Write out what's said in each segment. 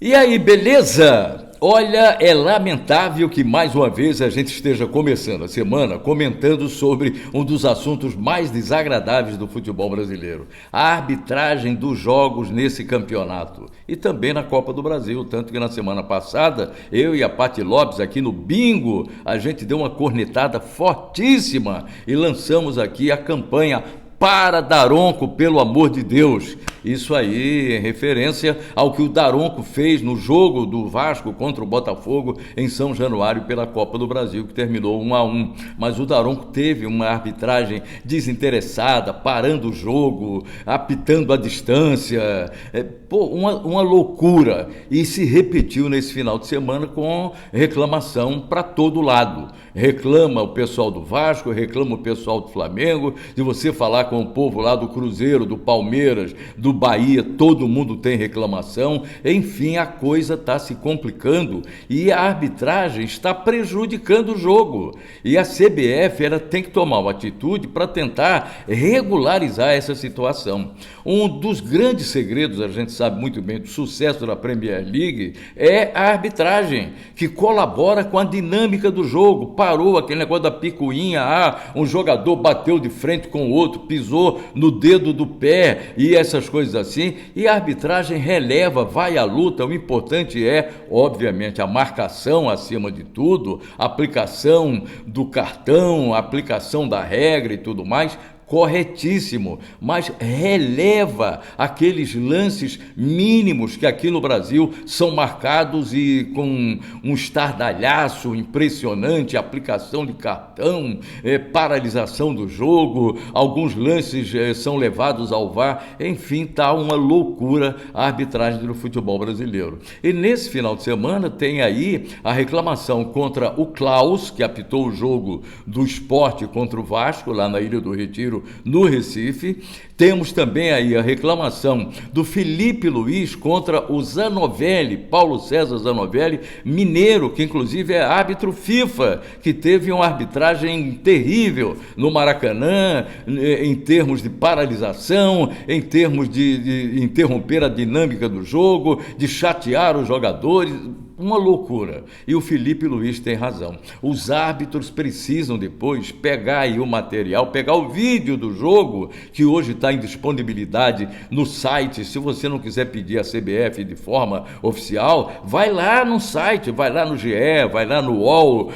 E aí, beleza? Olha, é lamentável que mais uma vez a gente esteja começando a semana comentando sobre um dos assuntos mais desagradáveis do futebol brasileiro, a arbitragem dos jogos nesse campeonato e também na Copa do Brasil, tanto que na semana passada eu e a Paty Lopes aqui no Bingo, a gente deu uma cornetada fortíssima e lançamos aqui a campanha para Daronco, pelo amor de Deus. Isso aí em referência ao que o Daronco fez no jogo do Vasco contra o Botafogo em São Januário pela Copa do Brasil, que terminou 1-1. Mas o Daronco teve uma arbitragem desinteressada, parando o jogo, apitando à distância. Uma loucura. E se repetiu nesse final de semana com reclamação para todo lado. Reclama o pessoal do Vasco, reclama o pessoal do Flamengo. Se você falar com o povo lá do Cruzeiro, do Palmeiras, do Bahia, todo mundo tem reclamação. Enfim, a coisa está se complicando e a arbitragem está prejudicando o jogo. E a CBF ela tem que tomar uma atitude para tentar regularizar essa situação. Um dos grandes segredos, a gente sabe muito bem, do sucesso da Premier League é a arbitragem, que colabora com a dinâmica do jogo. Parou aquele negócio da picuinha, um jogador bateu de frente com o outro, pisou no dedo do pé e essas coisas assim, e a arbitragem releva, vai à luta. O importante é, obviamente, a marcação acima de tudo, a aplicação do cartão, a aplicação da regra e tudo mais, corretíssimo, mas releva aqueles lances mínimos que aqui no Brasil são marcados e com um estardalhaço impressionante, aplicação de cartão, paralisação do jogo, alguns lances são levados ao VAR, enfim, está uma loucura a arbitragem do futebol brasileiro. E nesse final de semana tem aí a reclamação contra o Klaus, que apitou o jogo do Sport contra o Vasco, lá na Ilha do Retiro, no Recife. Temos também aí a reclamação do Felipe Luiz contra o Zanovelli, Paulo César Zanovelli, mineiro, que inclusive é árbitro FIFA, que teve uma arbitragem terrível no Maracanã, em termos de paralisação, em termos de interromper a dinâmica do jogo, de chatear os jogadores. Uma loucura. E o Felipe Luiz tem razão. Os árbitros precisam depois pegar aí o material, pegar o vídeo do jogo, que hoje está em disponibilidade no site. Se você não quiser pedir a CBF de forma oficial, vai lá no site, vai lá no GE, vai lá no UOL,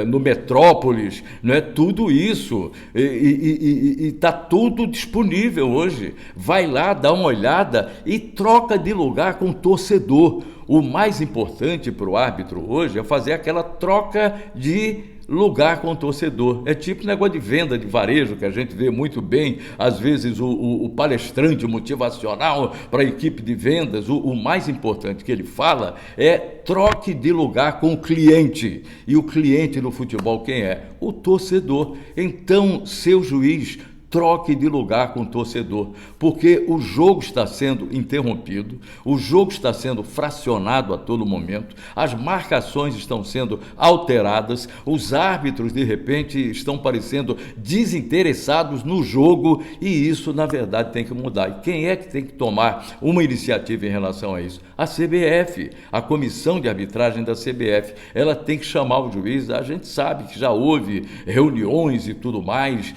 no Metrópolis, né? Tudo isso. E está tudo disponível hoje. Vai lá, dá uma olhada e troca de lugar com o torcedor. O mais importante para o árbitro hoje é fazer aquela troca de lugar com o torcedor. É tipo negócio de venda de varejo, que a gente vê muito bem, às vezes o palestrante motivacional para a equipe de vendas. O mais importante que ele fala é troque de lugar com o cliente. E o cliente no futebol quem é? O torcedor. Então, seu juiz, troque de lugar com o torcedor, porque o jogo está sendo interrompido, o jogo está sendo fracionado a todo momento, as marcações estão sendo alteradas, os árbitros de repente estão parecendo desinteressados no jogo, e isso na verdade tem que mudar. E quem é que tem que tomar uma iniciativa em relação a isso? A CBF, a comissão de arbitragem da CBF, ela tem que chamar o juiz. A gente sabe que já houve reuniões e tudo mais,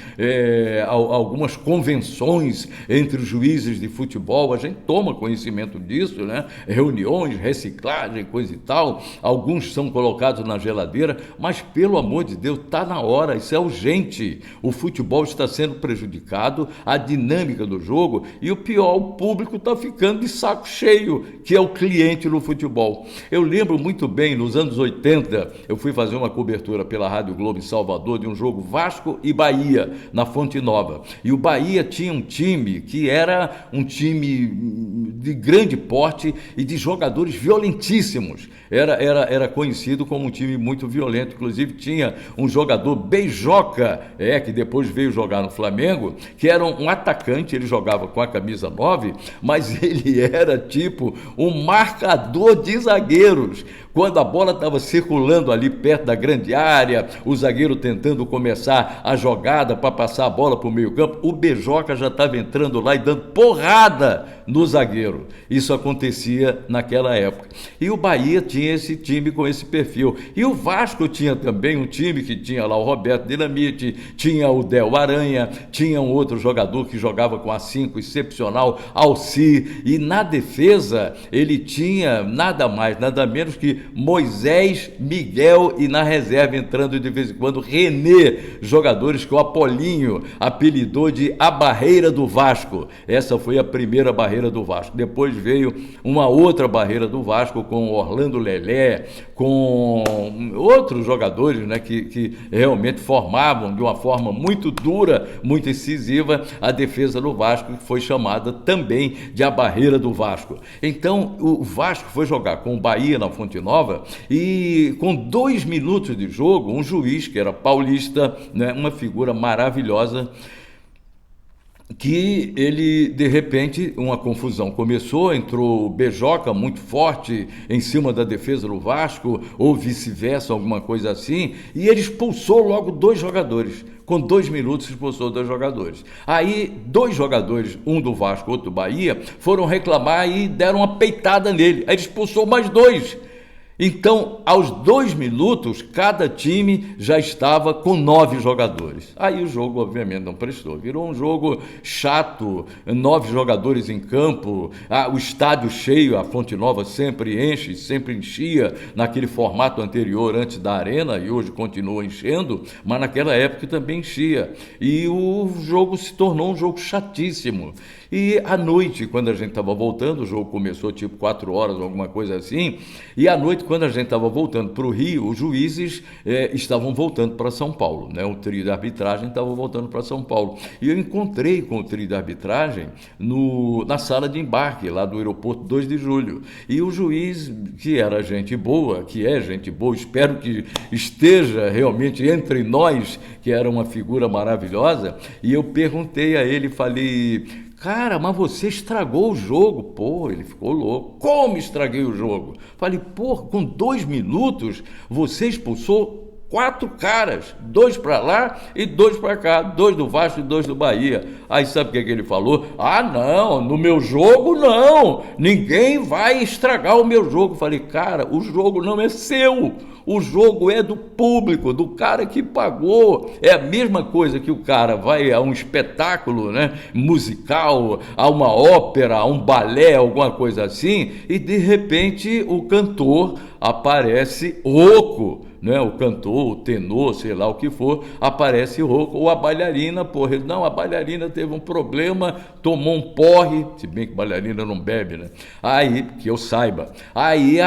algumas convenções entre os juízes de futebol, a gente toma conhecimento disso, né? Reuniões, reciclagem, coisa e tal, alguns são colocados na geladeira, mas pelo amor de Deus, está na hora, isso é urgente. O futebol está sendo prejudicado, a dinâmica do jogo, e o pior, o público está ficando de saco cheio, que é o cliente no futebol. Eu lembro muito bem, nos anos 80, eu fui fazer uma cobertura pela Rádio Globo em Salvador de um jogo Vasco e Bahia, na Fonte Nova. E o Bahia tinha um time que era um time de grande porte e de jogadores violentíssimos. Era conhecido como um time muito violento. Inclusive tinha um jogador beijoca, que depois veio jogar no Flamengo, que era um atacante, ele jogava com a camisa 9, mas ele era tipo um marcador de zagueiros, quando a bola estava circulando ali perto da grande área, o zagueiro tentando começar a jogada para passar a bola para o meio campo, o Bejoca já estava entrando lá e dando porrada no zagueiro. Isso acontecia naquela época. E o Bahia tinha esse time com esse perfil. E o Vasco tinha também um time que tinha lá o Roberto Dinamite, tinha o Del Aranha, tinha um outro jogador que jogava com a 5, excepcional, Alci, e na defesa ele tinha nada mais, nada menos que Moisés, Miguel e na reserva entrando de vez em quando René, jogadores que o Apolinho apelidou de a barreira do Vasco. Essa foi a primeira barreira do Vasco. Depois veio uma outra barreira do Vasco com Orlando Lelé, com outros jogadores, né, que realmente formavam de uma forma muito dura, muito incisiva a defesa do Vasco, que foi chamada também de a barreira do Vasco. Então o Vasco foi jogar com o Bahia na Fonte Nova e com 2 minutos de jogo, um juiz que era paulista, né, uma figura maravilhosa, que ele, de repente, uma confusão começou, entrou o Bejoca muito forte em cima da defesa do Vasco, ou vice-versa, alguma coisa assim, e ele expulsou logo 2 jogadores. Com 2 minutos expulsou 2 jogadores. Aí 2 jogadores, um do Vasco, outro do Bahia, foram reclamar e deram uma peitada nele. Aí ele expulsou mais 2. Então, aos 2 minutos, cada time já estava com 9 jogadores. Aí o jogo, obviamente, não prestou. Virou um jogo chato, 9 jogadores em campo, o estádio cheio, a Fonte Nova sempre enche, sempre enchia naquele formato anterior, antes da Arena, e hoje continua enchendo, mas naquela época também enchia. E o jogo se tornou um jogo chatíssimo. E à noite, quando a gente estava voltando, o jogo começou tipo 4 horas, alguma coisa assim, e à noite, quando a gente estava voltando para o Rio, os juízes estavam voltando para São Paulo, né? O trio de arbitragem estava voltando para São Paulo. E eu encontrei com o trio de arbitragem na sala de embarque, lá do aeroporto 2 de Julho. E o juiz, que era gente boa, que é gente boa, espero que esteja realmente entre nós, que era uma figura maravilhosa, e eu perguntei a ele, falei: cara, mas você estragou o jogo. Pô, ele ficou louco. Como estraguei o jogo? Falei, pô, com 2 minutos você expulsou 4 caras, 2 para lá e 2 para cá, 2 do Vasco e 2 do Bahia. Aí sabe o que ele falou? Ah, não, no meu jogo não, ninguém vai estragar o meu jogo. Falei, cara, o jogo não é seu, o jogo é do público, do cara que pagou. É a mesma coisa que o cara vai a um espetáculo, né, musical, a uma ópera, a um balé, alguma coisa assim, e de repente o cantor aparece rouco, né? O cantor, o tenor, sei lá o que for, aparece rouco, ou a bailarina, porra, não, a bailarina teve um problema, tomou um porre, se bem que bailarina não bebe, né? Aí, que eu saiba, aí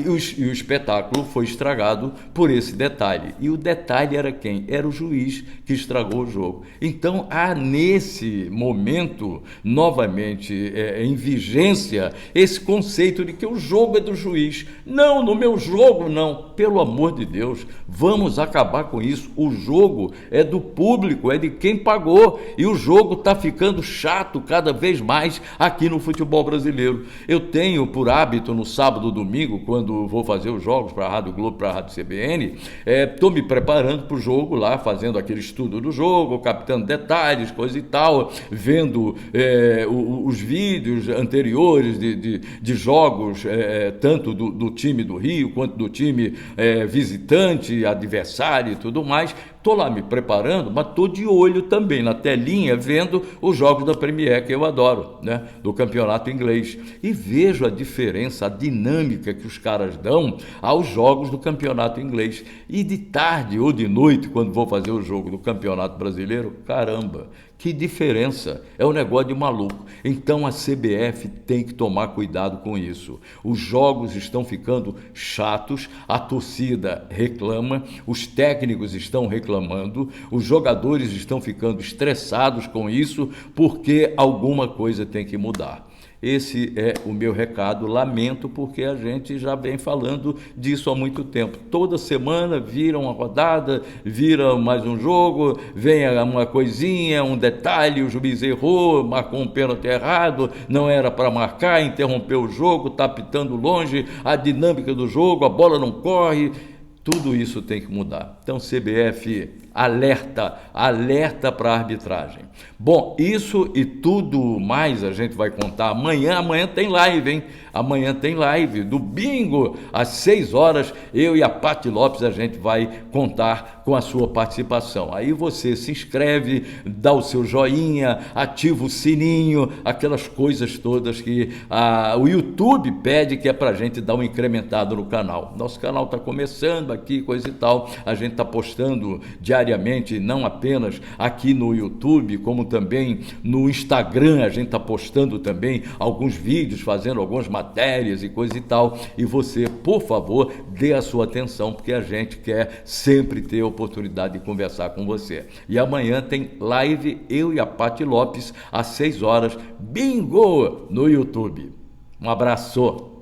o espetáculo foi estragado por esse detalhe, e o detalhe era quem? Era o juiz que estragou o jogo. Então, há nesse momento, novamente, em vigência, esse conceito de que o jogo é do juiz. Não, no meu jogo não, pelo amor de Deus, vamos acabar com isso. O jogo é do público, é de quem pagou, e o jogo está ficando chato cada vez mais aqui no futebol brasileiro. Eu tenho por hábito no sábado, domingo, quando vou fazer os jogos para a Rádio Globo, para a Rádio CBN, estou me preparando para o jogo lá, fazendo aquele estudo do jogo, captando detalhes, coisa e tal, vendo os vídeos anteriores de jogos, tanto do time do Rio, quanto do time visitante, adversário e tudo mais. Estou lá me preparando, mas estou de olho também na telinha, vendo os jogos da Premier, que eu adoro, né? Do campeonato inglês. E vejo a diferença, a dinâmica que os caras dão aos jogos do campeonato inglês. E de tarde ou de noite, quando vou fazer o jogo do campeonato brasileiro, caramba, que diferença, é um negócio de maluco. Então a CBF tem que tomar cuidado com isso. Os jogos estão ficando chatos, a torcida reclama, os técnicos estão reclamando, os jogadores estão ficando estressados com isso, porque alguma coisa tem que mudar. Esse é o meu recado. Lamento, porque a gente já vem falando disso há muito tempo. Toda semana vira uma rodada, vira mais um jogo, vem uma coisinha, um detalhe, o juiz errou, marcou um pênalti errado, não era para marcar, interrompeu o jogo, está pitando longe, a dinâmica do jogo, a bola não corre. Tudo isso tem que mudar. Então, CBF, alerta para a arbitragem. Bom, isso e tudo mais a gente vai contar amanhã. Amanhã tem live, hein? Amanhã tem live do bingo, às 6 horas. Eu e a Paty Lopes, a gente vai contar com a sua participação. Aí você se inscreve, dá o seu joinha, ativa o sininho, aquelas coisas todas que o YouTube pede, que é para a gente dar um incrementado no canal. Nosso canal está começando aqui, coisa e tal. A gente está postando diariamente, não apenas aqui no YouTube, como também no Instagram. A gente está postando também alguns vídeos, fazendo algumas matérias e coisa e tal. E você, por favor, dê a sua atenção, porque a gente quer sempre ter a oportunidade de conversar com você. E amanhã tem live, eu e a Paty Lopes, às 6 horas, bingo, no YouTube. Um abraço!